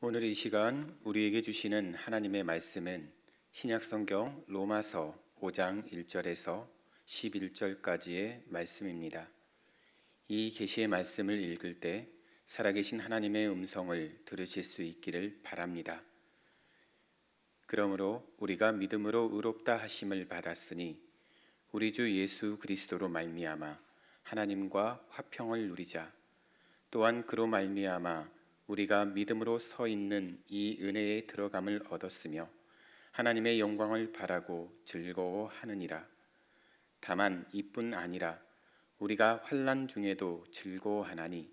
오늘 이 시간 우리에게 주시는 하나님의 말씀은 신약성경 로마서 5장 1절에서 11절까지의 말씀입니다. 이 계시의 말씀을 읽을 때 살아계신 하나님의 음성을 들으실 수 있기를 바랍니다. 그러므로 우리가 믿음으로 의롭다 하심을 받았으니 우리 주 예수 그리스도로 말미암아 하나님과 화평을 누리자. 또한 그로 말미암아 우리가 믿음으로 서 있는 이 은혜에 들어감을 얻었으며 하나님의 영광을 바라고 즐거워하느니라. 다만 이뿐 아니라 우리가 환난 중에도 즐거워하나니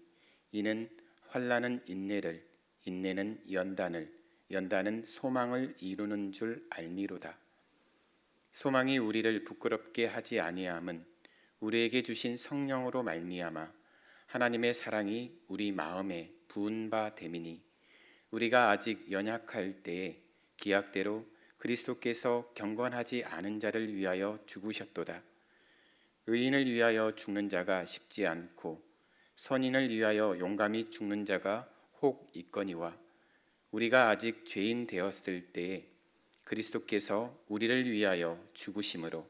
이는 환난은 인내를, 인내는 연단을, 연단은 소망을 이루는 줄 알미로다. 소망이 우리를 부끄럽게 하지 아니함은 우리에게 주신 성령으로 말미암아 하나님의 사랑이 우리 마음에 부은 바 됨이니 우리가 아직 연약할 때에 기약대로 그리스도께서 경건하지 않은 자를 위하여 죽으셨도다. 의인을 위하여 죽는 자가 쉽지 않고 선인을 위하여 용감히 죽는 자가 혹 있거니와 우리가 아직 죄인 되었을 때에 그리스도께서 우리를 위하여 죽으심으로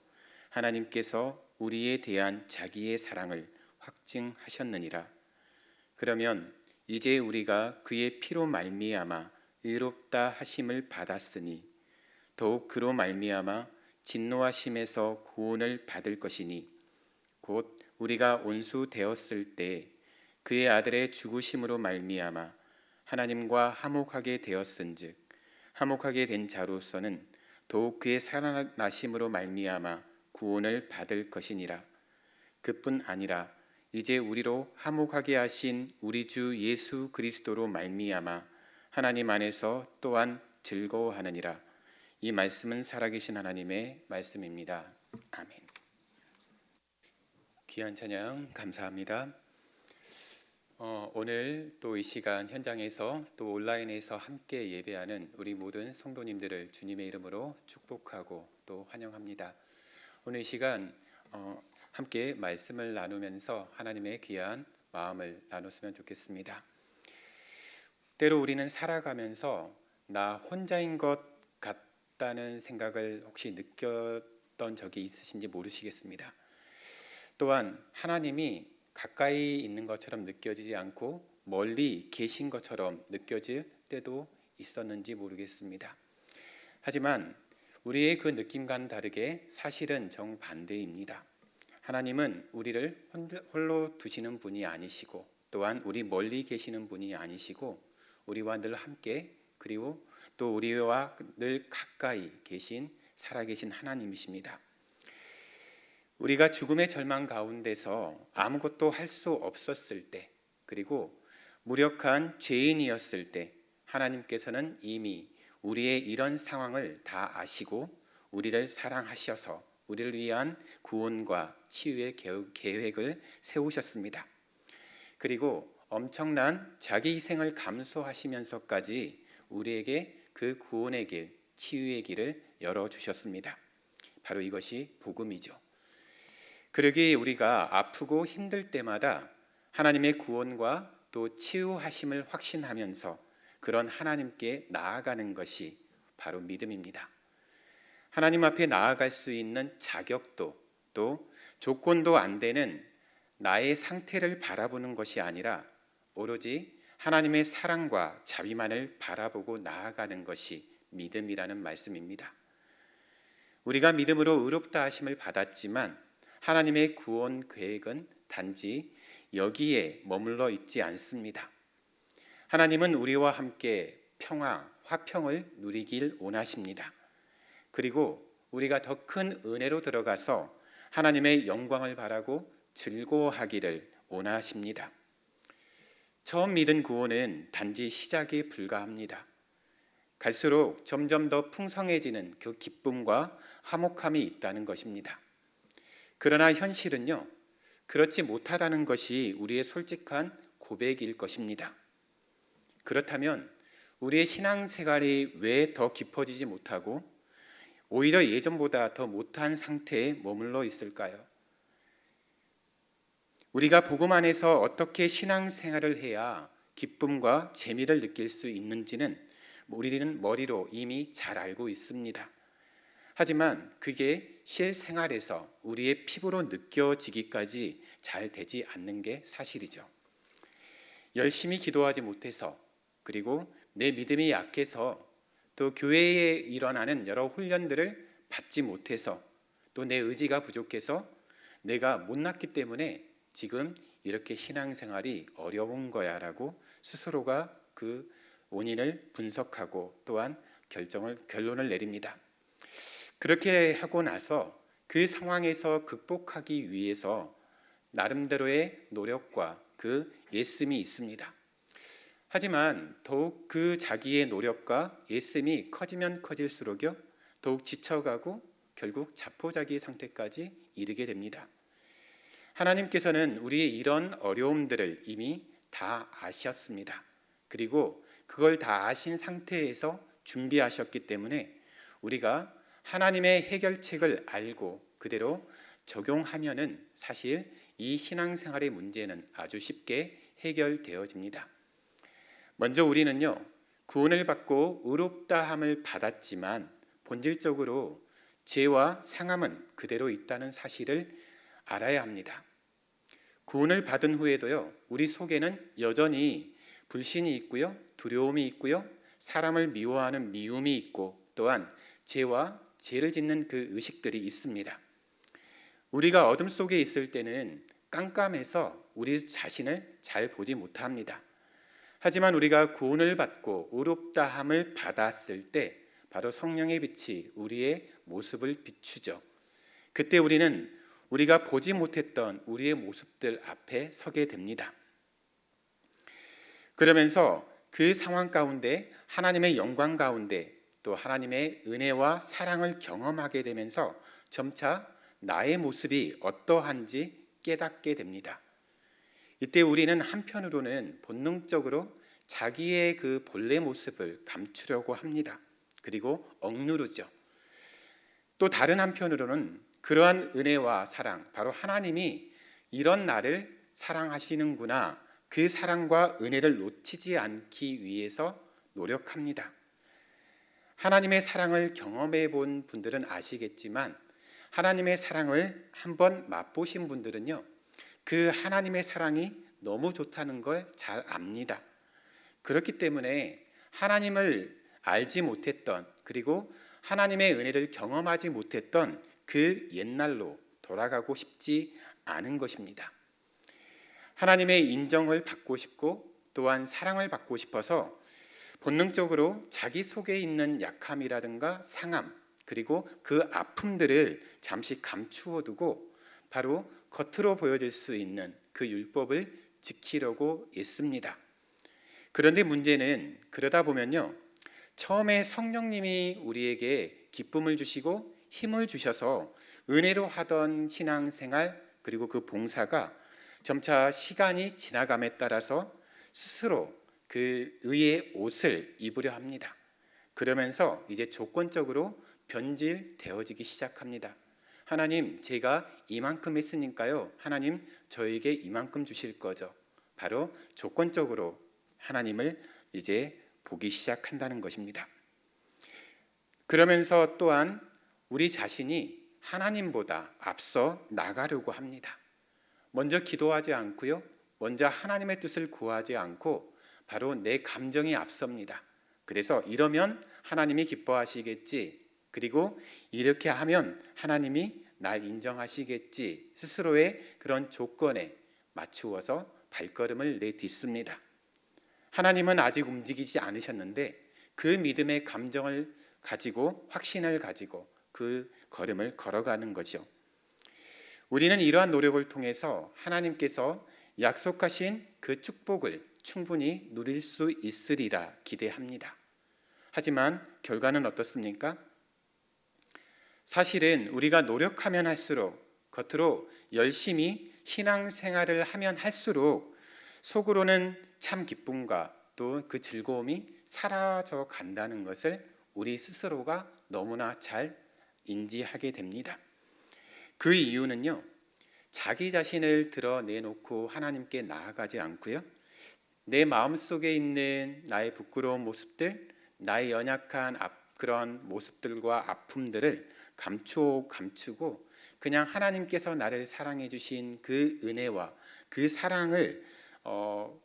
하나님께서 우리에 대한 자기의 사랑을 확증하셨느니라. 그러면 이제 우리가 그의 피로 말미암아 의롭다 하심을 받았으니 더욱 그로 말미암아 진노하심에서 구원을 받을 것이니 곧 우리가 온수 되었을 때 그의 아들의 죽으심으로 말미암아 하나님과 화목하게 되었은즉 화목하게 된 자로서는 더욱 그의 살아나심으로 말미암아 구원을 받을 것이니라. 그뿐 아니라 이제 우리로 화목하게 하신 우리 주 예수 그리스도로 말미암아 하나님 안에서 또한 즐거워하느니라. 이 말씀은 살아계신 하나님의 말씀입니다. 아멘. 귀한 찬양 감사합니다. 오늘 또 이 시간 현장에서 또 온라인에서 함께 예배하는 우리 모든 성도님들을 주님의 이름으로 축복하고 또 환영합니다. 오늘 이 시간 함께 말씀을 나누면서 하나님의 귀한 마음을 나눴으면 좋겠습니다. 때로 우리는 살아가면서 나 혼자인 것 같다는 생각을 혹시 느꼈던 적이 있으신지 모르시겠습니다. 또한 하나님이 가까이 있는 것처럼 느껴지지 않고 멀리 계신 것처럼 느껴질 때도 있었는지 모르겠습니다. 하지만 우리의 그 느낌과는 다르게 사실은 정반대입니다. 하나님은 우리를 홀로 두시는 분이 아니시고 또한 우리 멀리 계시는 분이 아니시고 우리와 늘 함께 그리고 또 우리와 늘 가까이 계신 살아계신 하나님이십니다. 우리가 죽음의 절망 가운데서 아무것도 할 수 없었을 때 그리고 무력한 죄인이었을 때 하나님께서는 이미 우리의 이런 상황을 다 아시고 우리를 사랑하셔서 우리를 위한 구원과 치유의 계획을 세우셨습니다. 그리고 엄청난 자기 희생을 감수하시면서까지 우리에게 그 구원의 길, 치유의 길을 열어주셨습니다. 바로 이것이 복음이죠. 그러기에 우리가 아프고 힘들 때마다 하나님의 구원과 또 치유하심을 확신하면서 그런 하나님께 나아가는 것이 바로 믿음입니다. 하나님 앞에 나아갈 수 있는 자격도 또 조건도 안 되는 나의 상태를 바라보는 것이 아니라 오로지 하나님의 사랑과 자비만을 바라보고 나아가는 것이 믿음이라는 말씀입니다. 우리가 믿음으로 의롭다 하심을 받았지만 하나님의 구원 계획은 단지 여기에 머물러 있지 않습니다. 하나님은 우리와 함께 평화, 화평을 누리길 원하십니다. 그리고 우리가 더 큰 은혜로 들어가서 하나님의 영광을 바라고 즐거워하기를 원하십니다. 처음 믿은 구원은 단지 시작에 불과합니다. 갈수록 점점 더 풍성해지는 그 기쁨과 화목함이 있다는 것입니다. 그러나 현실은요, 그렇지 못하다는 것이 우리의 솔직한 고백일 것입니다. 그렇다면 우리의 신앙생활이 왜 더 깊어지지 못하고 오히려 예전보다 더 못한 상태에 머물러 있을까요? 우리가 복음 안에서 어떻게 신앙생활을 해야 기쁨과 재미를 느낄 수 있는지는 우리는 머리로 이미 잘 알고 있습니다. 하지만 그게 실생활에서 우리의 피부로 느껴지기까지 잘 되지 않는 게 사실이죠. 열심히 기도하지 못해서, 그리고 내 믿음이 약해서, 또 교회에 일어나는 여러 훈련들을 받지 못해서, 또 내 의지가 부족해서, 내가 못났기 때문에 지금 이렇게 신앙생활이 어려운 거야 라고 스스로가 그 원인을 분석하고 또한 결론을 내립니다. 그렇게 하고 나서 그 상황에서 극복하기 위해서 나름대로의 노력과 그 애씀이 있습니다. 하지만 더욱 그 자기의 노력과 애씀이 커지면 커질수록요, 더욱 지쳐가고 결국 자포자기 상태까지 이르게 됩니다. 하나님께서는 우리의 이런 어려움들을 이미 다 아셨습니다. 그리고 그걸 다 아신 상태에서 준비하셨기 때문에 우리가 하나님의 해결책을 알고 그대로 적용하면은 사실 이 신앙생활의 문제는 아주 쉽게 해결되어집니다. 먼저 우리는요, 구원을 받고 의롭다함을 받았지만 본질적으로 죄와 상함은 그대로 있다는 사실을 알아야 합니다. 구원을 받은 후에도요, 우리 속에는 여전히 불신이 있고요, 두려움이 있고요, 사람을 미워하는 미움이 있고, 또한 죄와 죄를 짓는 그 의식들이 있습니다. 우리가 어둠 속에 있을 때는 깜깜해서 우리 자신을 잘 보지 못합니다. 하지만 우리가 구원을 받고 의롭다함을 받았을 때 바로 성령의 빛이 우리의 모습을 비추죠. 그때 우리는 우리가 보지 못했던 우리의 모습들 앞에 서게 됩니다. 그러면서 그 상황 가운데 하나님의 영광 가운데 또 하나님의 은혜와 사랑을 경험하게 되면서 점차 나의 모습이 어떠한지 깨닫게 됩니다. 이때 우리는 한편으로는 본능적으로 자기의 그 본래 모습을 감추려고 합니다. 그리고 억누르죠. 또 다른 한편으로는 그러한 은혜와 사랑, 바로 하나님이 이런 나를 사랑하시는구나, 그 사랑과 은혜를 놓치지 않기 위해서 노력합니다. 하나님의 사랑을 경험해 본 분들은 아시겠지만 하나님의 사랑을 한번 맛보신 분들은요, 그 하나님의 사랑이 너무 좋다는 걸 잘 압니다. 그렇기 때문에 하나님을 알지 못했던, 그리고 하나님의 은혜를 경험하지 못했던 그 옛날로 돌아가고 싶지 않은 것입니다. 하나님의 인정을 받고 싶고 또한 사랑을 받고 싶어서 본능적으로 자기 속에 있는 약함이라든가 상함, 그리고 그 아픔들을 잠시 감추어 두고 바로 겉으로 보여질 수 있는 그 율법을 지키려고 애씁니다. 그런데 문제는 그러다 보면요, 처음에 성령님이 우리에게 기쁨을 주시고 힘을 주셔서 은혜로 하던 신앙생활, 그리고 그 봉사가 점차 시간이 지나감에 따라서 스스로 그 의의 옷을 입으려 합니다. 그러면서 이제 조건적으로 변질되어지기 시작합니다. 하나님, 제가 이만큼 했으니까요, 하나님 저에게 이만큼 주실 거죠. 바로 조건적으로 하나님을 이제 보기 시작한다는 것입니다. 그러면서 또한 우리 자신이 하나님보다 앞서 나가려고 합니다. 먼저 기도하지 않고요, 먼저 하나님의 뜻을 구하지 않고 바로 내 감정이 앞섭니다. 그래서 이러면 하나님이 기뻐하시겠지, 그리고 이렇게 하면 하나님이 날 인정하시겠지, 스스로의 그런 조건에 맞추어서 발걸음을 내딛습니다. 하나님은 아직 움직이지 않으셨는데 그 믿음의 감정을 가지고, 확신을 가지고 그 걸음을 걸어가는 거죠. 우리는 이러한 노력을 통해서 하나님께서 약속하신 그 축복을 충분히 누릴 수 있으리라 기대합니다. 하지만 결과는 어떻습니까? 사실은 우리가 노력하면 할수록, 겉으로 열심히 신앙생활을 하면 할수록 속으로는 참 기쁨과 또 그 즐거움이 사라져 간다는 것을 우리 스스로가 너무나 잘 인지하게 됩니다. 그 이유는요, 자기 자신을 드러내놓고 하나님께 나아가지 않고요, 내 마음속에 있는 나의 부끄러운 모습들, 나의 연약한 그런 모습들과 아픔들을 감추고 그냥 하나님께서 나를 사랑해 주신 그 은혜와 그 사랑을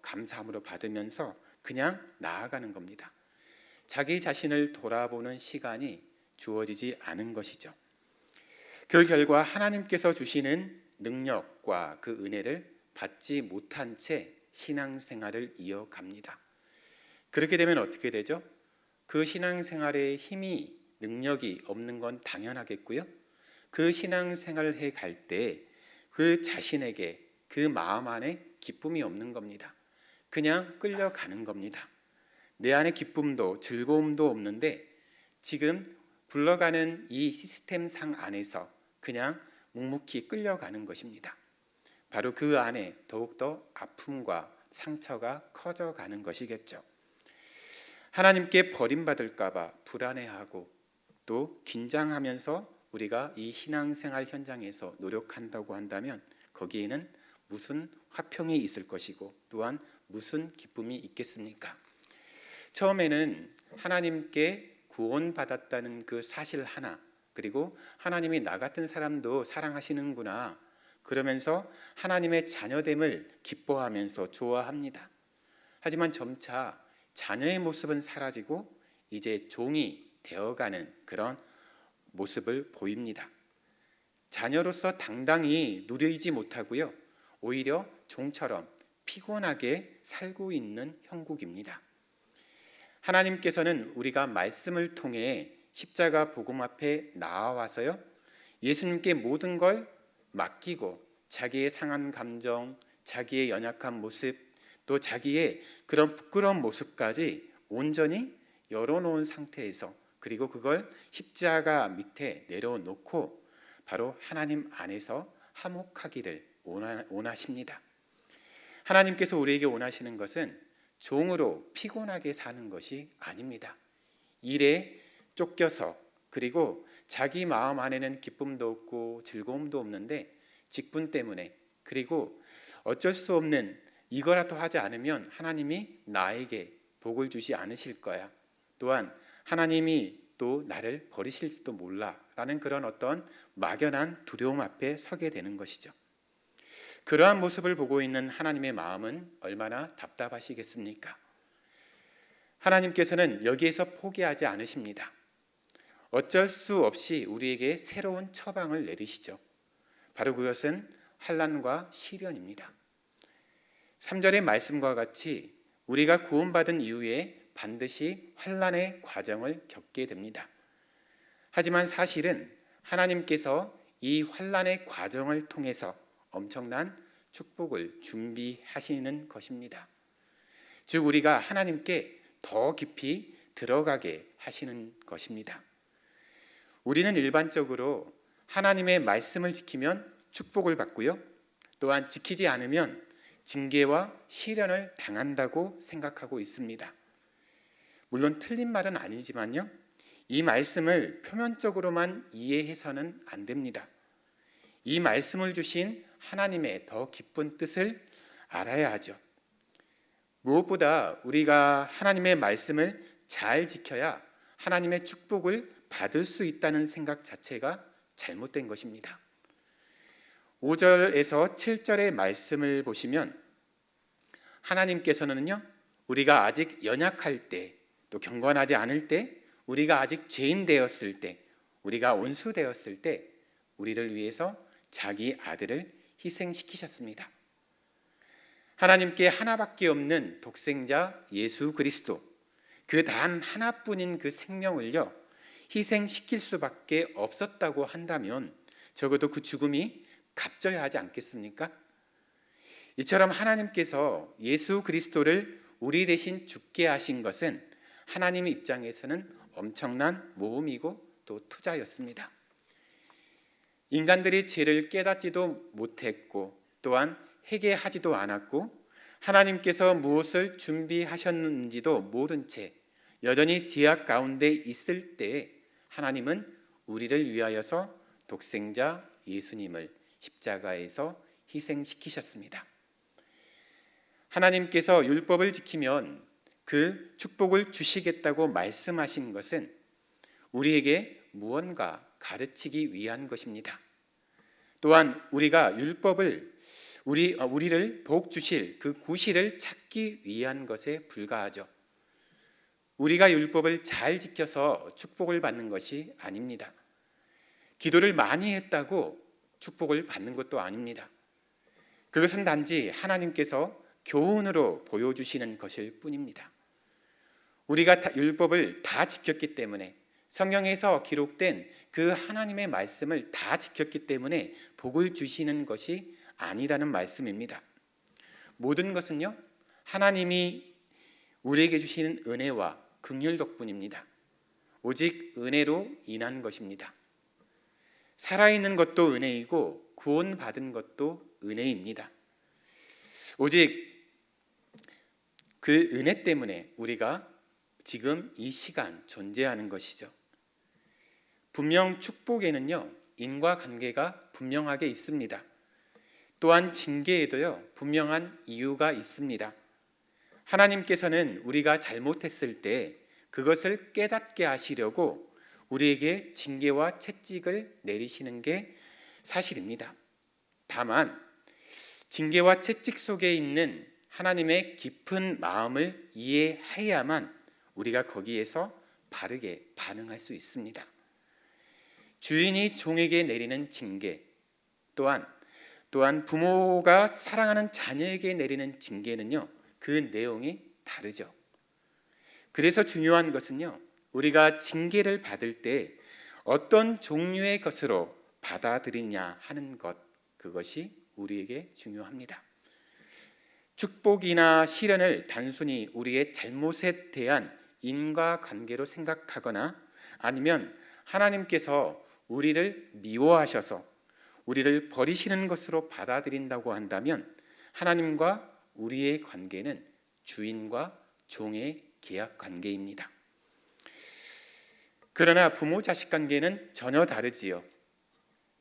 감사함으로 받으면서 그냥 나아가는 겁니다. 자기 자신을 돌아보는 시간이 주어지지 않은 것이죠. 그 결과 하나님께서 주시는 능력과 그 은혜를 받지 못한 채 신앙생활을 이어갑니다. 그렇게 되면 어떻게 되죠? 그 신앙생활에 힘이 능력이 없는 건 당연하겠고요. 그 신앙생활을 해갈 때 그 자신에게 그 마음 안에 기쁨이 없는 겁니다. 그냥 끌려가는 겁니다. 내 안에 기쁨도 즐거움도 없는데 지금 굴러가는 이 시스템상 안에서 그냥 묵묵히 끌려가는 것입니다. 바로 그 안에 더욱더 아픔과 상처가 커져가는 것이겠죠. 하나님께 버림받을까 봐 불안해하고 또 긴장하면서 우리가 이 신앙생활 현장에서 노력한다고 한다면 거기에는 무슨 화평이 있을 것이고 또한 무슨 기쁨이 있겠습니까? 처음에는 하나님께 구원받았다는 그 사실 하나, 그리고 하나님이 나 같은 사람도 사랑하시는구나, 그러면서 하나님의 자녀됨을 기뻐하면서 좋아합니다. 하지만 점차 자녀의 모습은 사라지고 이제 종이 되어가는 그런 모습을 보입니다. 자녀로서 당당히 누리지 못하고요, 오히려 종처럼 피곤하게 살고 있는 형국입니다. 하나님께서는 우리가 말씀을 통해 십자가 복음 앞에 나와서요, 예수님께 모든 걸 맡기고 자기의 상한 감정, 자기의 연약한 모습, 또 자기의 그런 부끄러운 모습까지 온전히 열어놓은 상태에서, 그리고 그걸 십자가 밑에 내려놓고 바로 하나님 안에서 화목하기를 원하십니다. 하나님께서 우리에게 원하시는 것은 종으로 피곤하게 사는 것이 아닙니다. 일에 쫓겨서, 그리고 자기 마음 안에는 기쁨도 없고 즐거움도 없는데 직분 때문에, 그리고 어쩔 수 없는 이거라도 하지 않으면 하나님이 나에게 복을 주지 않으실 거야, 또한 하나님이 또 나를 버리실지도 몰라 라는 그런 어떤 막연한 두려움 앞에 서게 되는 것이죠. 그러한 모습을 보고 있는 하나님의 마음은 얼마나 답답하시겠습니까? 하나님께서는 여기에서 포기하지 않으십니다. 어쩔 수 없이 우리에게 새로운 처방을 내리시죠. 바로 그것은 환난과 시련입니다. 3절의 말씀과 같이 우리가 구원받은 이후에 반드시 환난의 과정을 겪게 됩니다. 하지만 사실은 하나님께서 이 환난의 과정을 통해서 엄청난 축복을 준비하시는 것입니다. 즉 우리가 하나님께 더 깊이 들어가게 하시는 것입니다. 우리는 일반적으로 하나님의 말씀을 지키면 축복을 받고요, 또한 지키지 않으면 징계와 시련을 당한다고 생각하고 있습니다. 물론 틀린 말은 아니지만요, 이 말씀을 표면적으로만 이해해서는 안 됩니다. 이 말씀을 주신 하나님의 더 깊은 뜻을 알아야 하죠. 무엇보다 우리가 하나님의 말씀을 잘 지켜야 하나님의 축복을 받을 수 있다는 생각 자체가 잘못된 것입니다. 5절에서 7절의 말씀을 보시면 하나님께서는요, 우리가 아직 연약할 때, 또 경건하지 않을 때, 우리가 아직 죄인 되었을 때, 우리가 온수 되었을 때 우리를 위해서 자기 아들을 희생시키셨습니다. 하나님께 하나밖에 없는 독생자 예수 그리스도, 그 단 하나뿐인 그 생명을요 희생시킬 수밖에 없었다고 한다면 적어도 그 죽음이 값져야 하지 않겠습니까? 이처럼 하나님께서 예수 그리스도를 우리 대신 죽게 하신 것은 하나님의 입장에서는 엄청난 모험이고 또 투자였습니다. 인간들이 죄를 깨닫지도 못했고 또한 회개하지도 않았고 하나님께서 무엇을 준비하셨는지도 모른 채 여전히 죄악 가운데 있을 때 하나님은 우리를 위하여서 독생자 예수님을 십자가에서 희생시키셨습니다. 하나님께서 율법을 지키면 그 축복을 주시겠다고 말씀하신 것은 우리에게 무언가 가르치기 위한 것입니다. 또한 우리가 율법을 우리를 복 주실 그 구실을 찾기 위한 것에 불과하죠. 우리가 율법을 잘 지켜서 축복을 받는 것이 아닙니다. 기도를 많이 했다고 축복을 받는 것도 아닙니다. 그것은 단지 하나님께서 교훈으로 보여주시는 것일 뿐입니다. 우리가 율법을 다 지켰기 때문에, 성경에서 기록된 그 하나님의 말씀을 다 지켰기 때문에 복을 주시는 것이 아니라는 말씀입니다. 모든 것은요, 하나님이 우리에게 주시는 은혜와 긍휼 덕분입니다. 오직 은혜로 인한 것입니다. 살아있는 것도 은혜이고 구원받은 것도 은혜입니다. 오직 그 은혜 때문에 우리가 지금 이 시간 존재하는 것이죠. 분명 축복에는요, 인과관계가 분명하게 있습니다. 또한 징계에도요, 분명한 이유가 있습니다. 하나님께서는 우리가 잘못했을 때 그것을 깨닫게 하시려고 우리에게 징계와 채찍을 내리시는 게 사실입니다. 다만 징계와 채찍 속에 있는 하나님의 깊은 마음을 이해해야만 우리가 거기에서 바르게 반응할 수 있습니다. 주인이 종에게 내리는 징계, 또한 부모가 사랑하는 자녀에게 내리는 징계는요, 그 내용이 다르죠. 그래서 중요한 것은요, 우리가 징계를 받을 때 어떤 종류의 것으로 받아들이냐 하는 것, 그것이 우리에게 중요합니다. 축복이나 시련을 단순히 우리의 잘못에 대한 인과관계로 생각하거나 아니면 하나님께서 우리를 미워하셔서 우리를 버리시는 것으로 받아들인다고 한다면 하나님과 우리의 관계는 주인과 종의 계약 관계입니다. 그러나 부모 자식 관계는 전혀 다르지요.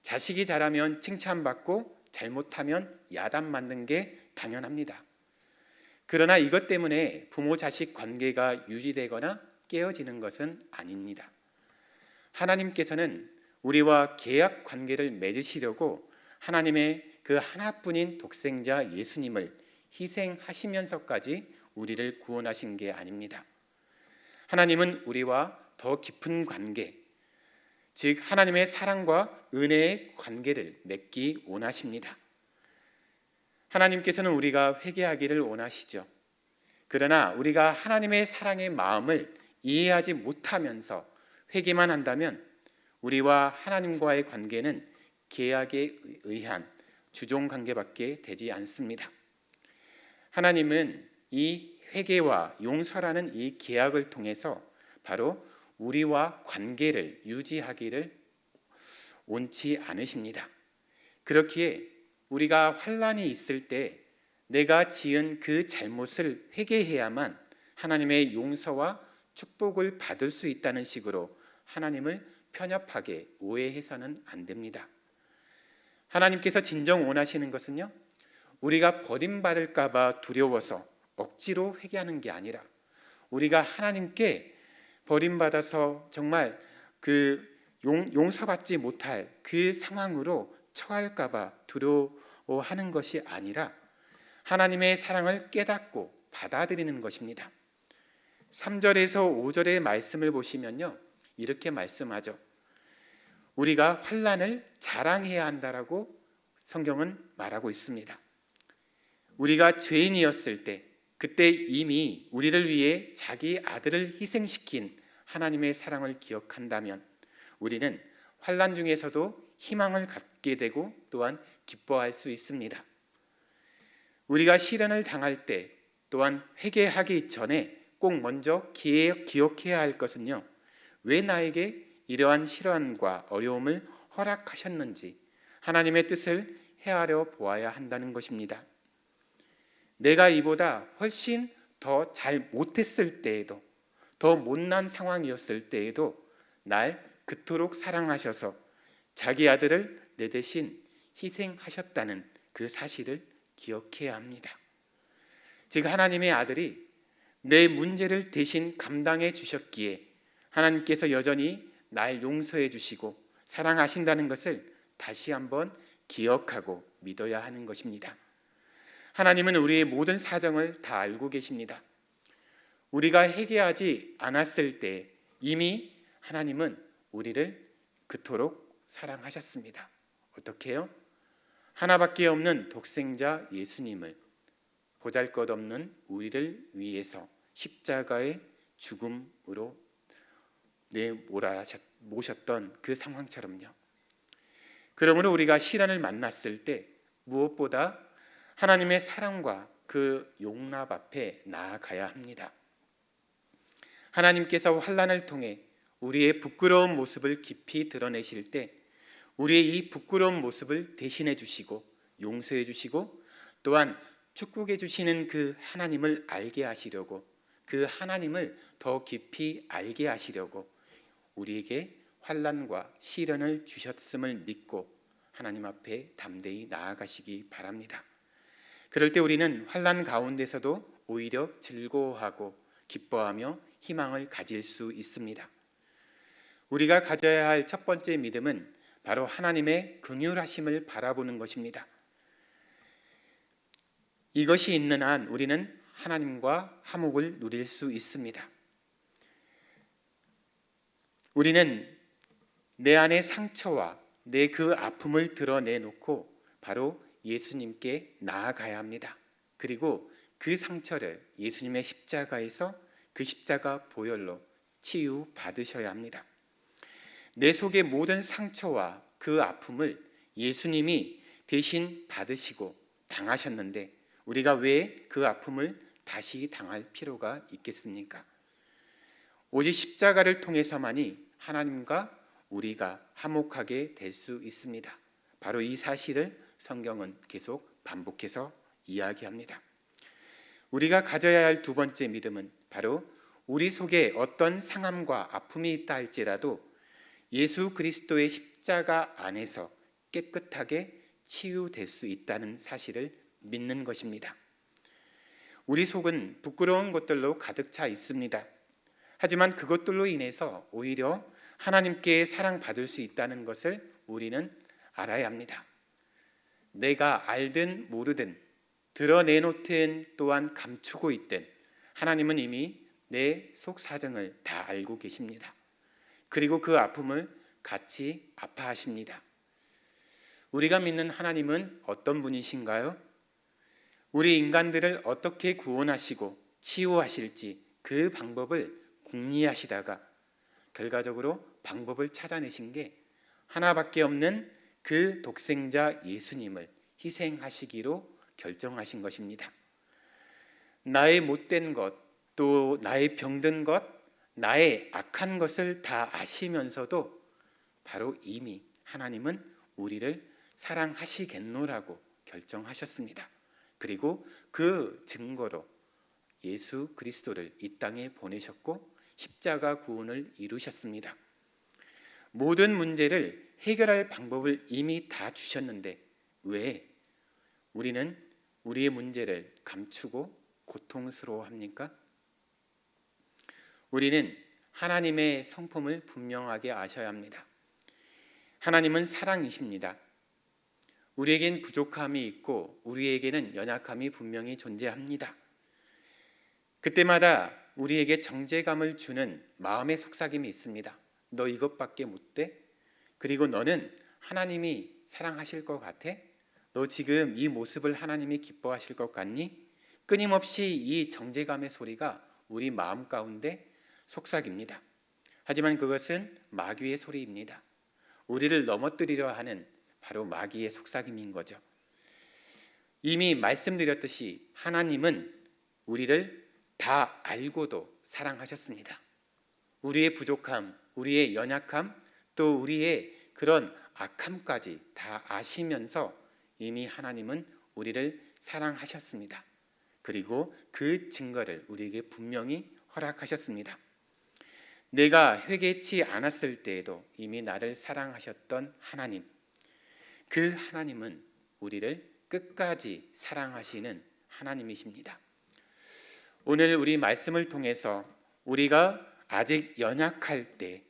자식이 잘하면 칭찬받고 잘못하면 야단맞는 게 당연합니다. 그러나 이것 때문에 부모 자식 관계가 유지되거나 깨어지는 것은 아닙니다. 하나님께서는 우리와 계약 관계를 맺으시려고 하나님의 그 하나뿐인 독생자 예수님을 희생하시면서까지 우리를 구원하신 게 아닙니다. 하나님은 우리와 더 깊은 관계, 즉 하나님의 사랑과 은혜의 관계를 맺기 원하십니다. 하나님께서는 우리가 회개하기를 원하시죠. 그러나 우리가 하나님의 사랑의 마음을 이해하지 못하면서 회개만 한다면 우리와 하나님과의 관계는 계약에 의한 주종 관계밖에 되지 않습니다. 하나님은 이 회개와 용서라는 이 계약을 통해서 바로 우리와 관계를 유지하기를 원치 않으십니다. 그렇기에 우리가 환난이 있을 때 내가 지은 그 잘못을 회개해야만 하나님의 용서와 축복을 받을 수 있다는 식으로 하나님을 편협하게 오해해서는 안 됩니다. 하나님께서 진정 원하시는 것은요, 우리가 버림받을까 봐 두려워서 억지로 회개하는 게 아니라 우리가 하나님께 버림받아서 정말 그 용서받지 못할 그 상황으로 처할까 봐 두려워하는 것이 아니라 하나님의 사랑을 깨닫고 받아들이는 것입니다. 3절에서 5절의 말씀을 보시면요, 이렇게 말씀하죠. 우리가 환난을 자랑해야 한다라고 성경은 말하고 있습니다. 우리가 죄인이었을 때 그때 이미 우리를 위해 자기 아들을 희생시킨 하나님의 사랑을 기억한다면 우리는 환난 중에서도 희망을 갖게 되고 또한 기뻐할 수 있습니다. 우리가 시련을 당할 때 또한 회개하기 전에 꼭 먼저 기억해야 할 것은요, 왜 나에게 이러한 시련과 어려움을 허락하셨는지 하나님의 뜻을 헤아려 보아야 한다는 것입니다. 내가 이보다 훨씬 더 잘 못했을 때에도, 더 못난 상황이었을 때에도 날 그토록 사랑하셔서 자기 아들을 내 대신 희생하셨다는 그 사실을 기억해야 합니다. 즉 하나님의 아들이 내 문제를 대신 감당해 주셨기에 하나님께서 여전히 날 용서해 주시고 사랑하신다는 것을 다시 한번 기억하고 믿어야 하는 것입니다. 하나님은 우리의 모든 사정을 다 알고 계십니다. 우리가 회개하지 않았을 때 이미 하나님은 우리를 그토록 사랑하셨습니다. 어떻게 해요? 하나밖에 없는 독생자 예수님을 보잘것없는 우리를 위해서 십자가의 죽음으로 내몰아 모셨던 그 상황처럼요. 그러므로 우리가 시련을 만났을 때 무엇보다 하나님의 사랑과 그 용납 앞에 나아가야 합니다. 하나님께서 환난을 통해 우리의 부끄러운 모습을 깊이 드러내실 때 우리의 이 부끄러운 모습을 대신해 주시고 용서해 주시고 또한 축복해 주시는 그 하나님을 알게 하시려고 그 하나님을 더 깊이 알게 하시려고 우리에게 환난과 시련을 주셨음을 믿고 하나님 앞에 담대히 나아가시기 바랍니다. 그럴 때 우리는 환난 가운데서도 오히려 즐거워하고 기뻐하며 희망을 가질 수 있습니다. 우리가 가져야 할 첫 번째 믿음은 바로 하나님의 긍휼하심을 바라보는 것입니다. 이것이 있는 한 우리는 하나님과 화목을 누릴 수 있습니다. 우리는 내 안의 상처와 내 그 아픔을 드러내놓고 바로 예수님께 나아가야 합니다. 그리고 그 상처를 예수님의 십자가에서 그 십자가 보혈로 치유받으셔야 합니다. 내 속의 모든 상처와 그 아픔을 예수님이 대신 받으시고 당하셨는데 우리가 왜 그 아픔을 다시 당할 필요가 있겠습니까? 오직 십자가를 통해서만이 하나님과 우리가 화목하게 될 수 있습니다. 바로 이 사실을 성경은 계속 반복해서 이야기합니다. 우리가 가져야 할 두 번째 믿음은 바로 우리 속에 어떤 상함과 아픔이 있다 할지라도 예수 그리스도의 십자가 안에서 깨끗하게 치유될 수 있다는 사실을 믿는 것입니다. 우리 속은 부끄러운 것들로 가득 차 있습니다. 하지만 그것들로 인해서 오히려 하나님께 사랑받을 수 있다는 것을 우리는 알아야 합니다. 내가 알든 모르든 드러내놓든 또한 감추고 있든 하나님은 이미 내 속 사정을 다 알고 계십니다. 그리고 그 아픔을 같이 아파하십니다. 우리가 믿는 하나님은 어떤 분이신가요? 우리 인간들을 어떻게 구원하시고 치유하실지 그 방법을 궁리하시다가 결과적으로 방법을 찾아내신 게 하나밖에 없는 그 독생자 예수님을 희생하시기로 결정하신 것입니다. 나의 못된 것, 또 나의 병든 것, 나의 악한 것을 다 아시면서도 바로 이미 하나님은 우리를 사랑하시겠노라고 결정하셨습니다. 그리고 그 증거로 예수 그리스도를 이 땅에 보내셨고 십자가 구원을 이루셨습니다. 모든 문제를 해결할 방법을 이미 다 주셨는데 왜 우리는 우리의 문제를 감추고 고통스러워합니까? 우리는 하나님의 성품을 분명하게 아셔야 합니다. 하나님은 사랑이십니다. 우리에겐 부족함이 있고 우리에게는 연약함이 분명히 존재합니다. 그때마다 우리에게 정죄감을 주는 마음의 속삭임이 있습니다. 너 이것밖에 못 돼? 그리고 너는 하나님이 사랑하실 것 같아? 너 지금 이 모습을 하나님이 기뻐하실 것 같니? 끊임없이 이 정죄감의 소리가 우리 마음 가운데 속삭입니다. 하지만 그것은 마귀의 소리입니다. 우리를 넘어뜨리려 하는 바로 마귀의 속삭임인 거죠. 이미 말씀드렸듯이 하나님은 우리를 다 알고도 사랑하셨습니다. 우리의 부족함, 우리의 연약함, 또 우리의 그런 악함까지 다 아시면서 이미 하나님은 우리를 사랑하셨습니다. 그리고 그 증거를 우리에게 분명히 허락하셨습니다. 내가 회개치 않았을 때에도 이미 나를 사랑하셨던 하나님, 그 하나님은 우리를 끝까지 사랑하시는 하나님이십니다. 오늘 우리 말씀을 통해서 우리가 아직 연약할 때,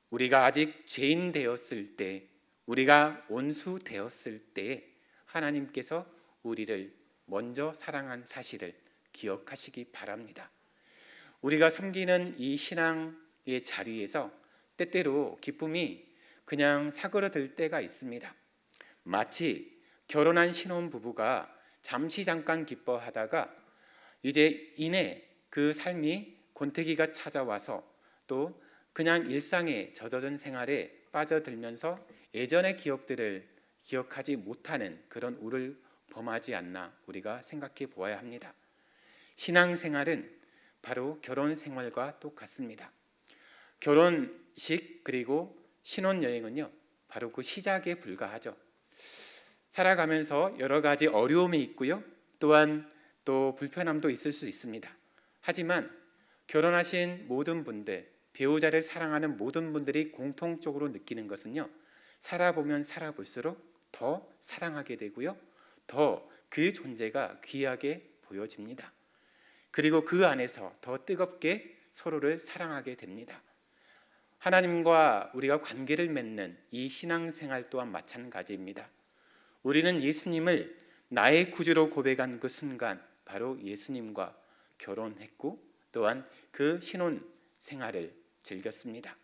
우리가 아직 죄인 되었을 때, 우리가 온수 되었을 때 하나님께서 우리를 먼저 사랑한 사실을 기억하시기 바랍니다. 우리가 섬기는 이 신앙의 자리에서 때때로 기쁨이 그냥 사그러들 때가 있습니다. 마치 결혼한 신혼부부가 잠시 잠깐 기뻐하다가 이제 이내 그 삶이 권태기가 찾아와서 또 그냥 일상에 젖어든 생활에 빠져들면서 예전의 기억들을 기억하지 못하는 그런 우를 범하지 않나 우리가 생각해 보아야 합니다. 신앙생활은 바로 결혼 생활과 똑같습니다. 결혼식 그리고 신혼여행은요, 바로 그 시작에 불과하죠. 살아가면서 여러 가지 어려움이 있고요, 또한 또 불편함도 있을 수 있습니다. 하지만 결혼하신 모든 분들, 배우자를 사랑하는 모든 분들이 공통적으로 느끼는 것은요, 살아보면 살아볼수록 더 사랑하게 되고요, 더 그 존재가 귀하게 보여집니다. 그리고 그 안에서 더 뜨겁게 서로를 사랑하게 됩니다. 하나님과 우리가 관계를 맺는 이 신앙생활 또한 마찬가지입니다. 우리는 예수님을 나의 구주로 고백한 그 순간 바로 예수님과 결혼했고 또한 그 신혼 생활을 즐겼습니다.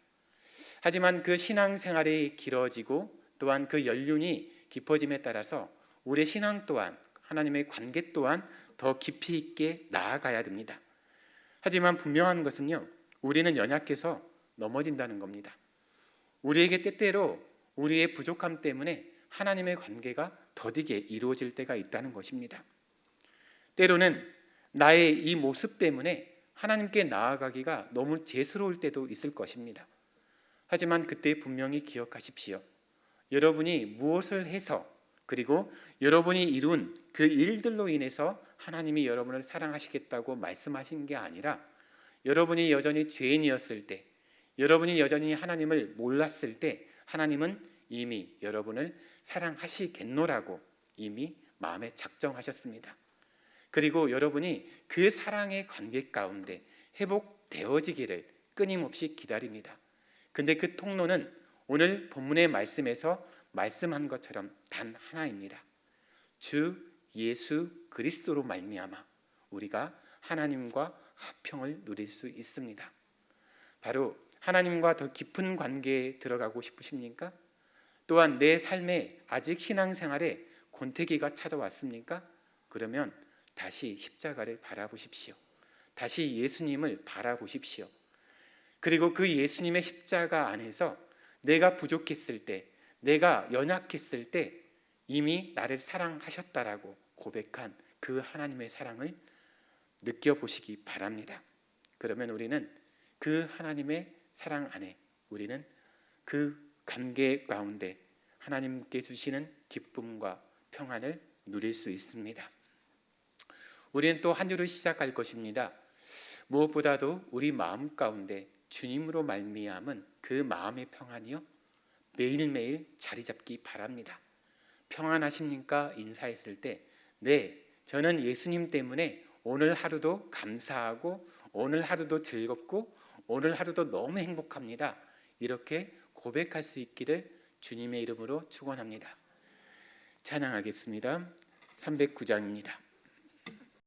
하지만 그 신앙생활이 길어지고 또한 그 연륜이 깊어짐에 따라서 우리의 신앙 또한 하나님의 관계 또한 더 깊이 있게 나아가야 됩니다. 하지만 분명한 것은요, 우리는 연약해서 넘어진다는 겁니다. 우리에게 때때로 우리의 부족함 때문에 하나님의 관계가 더디게 이루어질 때가 있다는 것입니다. 때로는 나의 이 모습 때문에 하나님께 나아가기가 너무 죄스러울 때도 있을 것입니다. 하지만 그때 분명히 기억하십시오. 여러분이 무엇을 해서 그리고 여러분이 이룬 그 일들로 인해서 하나님이 여러분을 사랑하시겠다고 말씀하신 게 아니라 여러분이 여전히 죄인이었을 때, 여러분이 여전히 하나님을 몰랐을 때 하나님은 이미 여러분을 사랑하시겠노라고 이미 마음에 작정하셨습니다. 그리고 여러분이 그 사랑의 관계 가운데 회복되어지기를 끊임없이 기다립니다. 근데 그 통로는 오늘 본문의 말씀에서 말씀한 것처럼 단 하나입니다. 주 예수 그리스도로 말미암아 우리가 하나님과 화평을 누릴 수 있습니다. 바로 하나님과 더 깊은 관계에 들어가고 싶으십니까? 또한 내 삶에 아직 신앙생활에 권태기가 찾아왔습니까? 그러면 다시 십자가를 바라보십시오. 다시 예수님을 바라보십시오. 그리고 그 예수님의 십자가 안에서 내가 부족했을 때, 내가 연약했을 때 이미 나를 사랑하셨다라고 고백한 그 하나님의 사랑을 느껴보시기 바랍니다. 그러면 우리는 그 하나님의 사랑 안에 우리는 그 관계 가운데 하나님께 주시는 기쁨과 평안을 누릴 수 있습니다. 우리는 또 한 주를 시작할 것입니다. 무엇보다도 우리 마음 가운데 주님으로 말미암은 그 마음의 평안이요, 매일매일 자리 잡기 바랍니다. 평안하십니까? 인사했을 때 네, 저는 예수님 때문에 오늘 하루도 감사하고 오늘 하루도 즐겁고 오늘 하루도 너무 행복합니다. 이렇게 고백할 수 있기를 주님의 이름으로 축원합니다. 찬양하겠습니다. 309장입니다.